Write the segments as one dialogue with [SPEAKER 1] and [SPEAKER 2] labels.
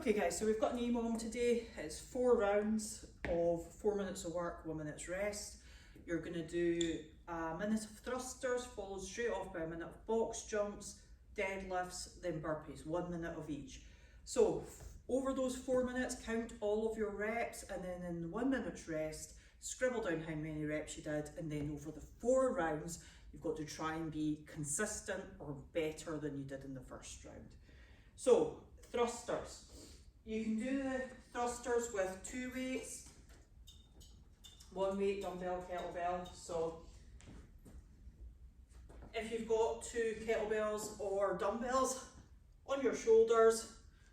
[SPEAKER 1] Okay guys, so we've got an EMOM today. It's 4 rounds of 4 minutes of work, 1 minute's rest. You're going to do a minute of thrusters followed straight off by a minute of box jumps, deadlifts, then burpees, 1 minute of each. So over those 4 minutes, count all of your reps, and then in 1 minute's rest, scribble down how many reps you did, and then over the 4 rounds, you've got to try and be consistent or better than you did in the first round. So thrusters. You can do the thrusters with 2 weights, 1 weight, dumbbell, kettlebell. So if you've got 2 kettlebells or dumbbells on your shoulders,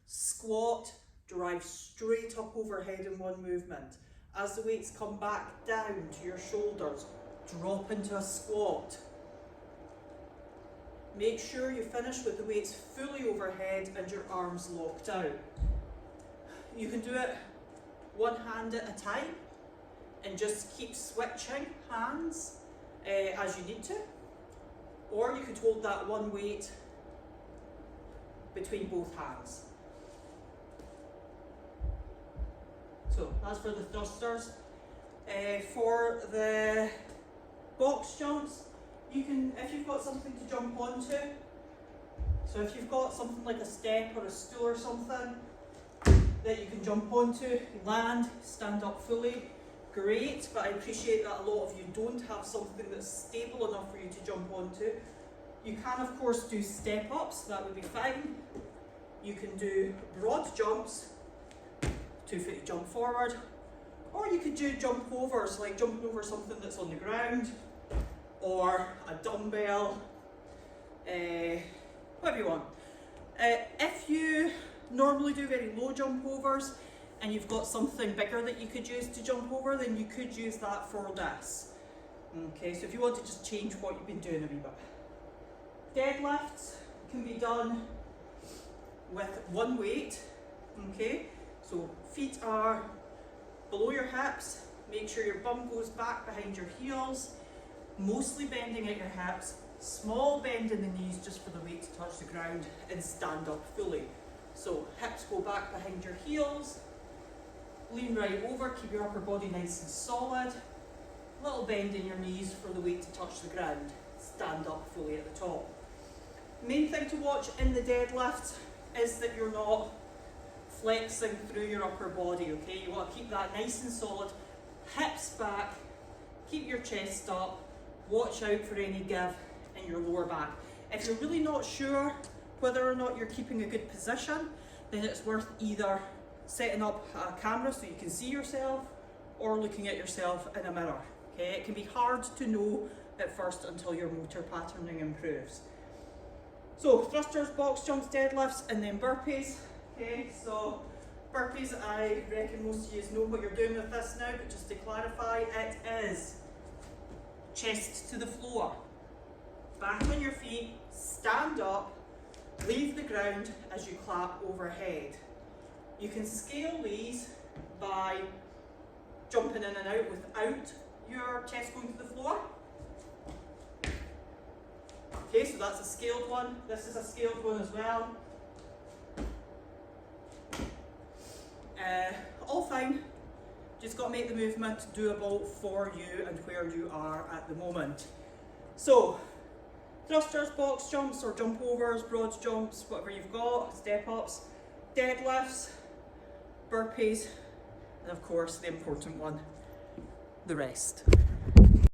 [SPEAKER 1] squat, drive straight up overhead in one movement. As the weights come back down to your shoulders, drop into a squat. Make sure you finish with the weights fully overhead and your arms locked out. You can do it one hand at a time and just keep switching hands as you need to. Or you could hold that one weight between both hands. So that's for the thrusters. For the box jumps, you can, if you've got something to jump onto, so if you've got something like a step or a stool or something that you can jump onto, land, stand up fully, great, but I appreciate that a lot of you don't have something that's stable enough for you to jump onto. You can of course do step ups, that would be fine. You can do broad jumps, 2-foot jump forward, or you could do jump overs, like jumping over something that's on the ground, or a dumbbell, whatever you want. If you normally do very low jump overs and you've got something bigger that you could use to jump over, then you could use that for this. Okay, so if you want to just change what you've been doing a wee bit. Deadlifts can be done with 1 weight, okay? So feet are below your hips, make sure your bum goes back behind your heels, mostly bending at your hips, small bend in the knees just for the weight to touch the ground, and stand up fully. So hips go back behind your heels, lean right over, keep your upper body nice and solid, little bend in your knees for the weight to touch the ground, stand up fully at the top. Main thing to watch in the deadlift is that you're not flexing through your upper body, okay? You want to keep that nice and solid, hips back, keep your chest up, watch out for any give in your lower back. If you're really not sure whether or not you're keeping a good position, then it's worth either setting up a camera so you can see yourself or looking at yourself in a mirror, okay? It can be hard to know at first until your motor patterning improves. So thrusters, box jumps, deadlifts, and then burpees. Okay, so burpees, I reckon most of you know what you're doing with this now, but just to clarify, it is chest to the floor, back on your feet, stand up, leave the ground as you clap overhead. You can scale these by jumping in and out without your chest going to the floor. Okay, so that's a scaled one. This is a scaled one as well. All fine. Just got to make the movement doable for you and where you are at the moment. So, thrusters, box jumps or jump overs, broad jumps, whatever you've got, step ups, deadlifts, burpees, and of course the important one, the rest.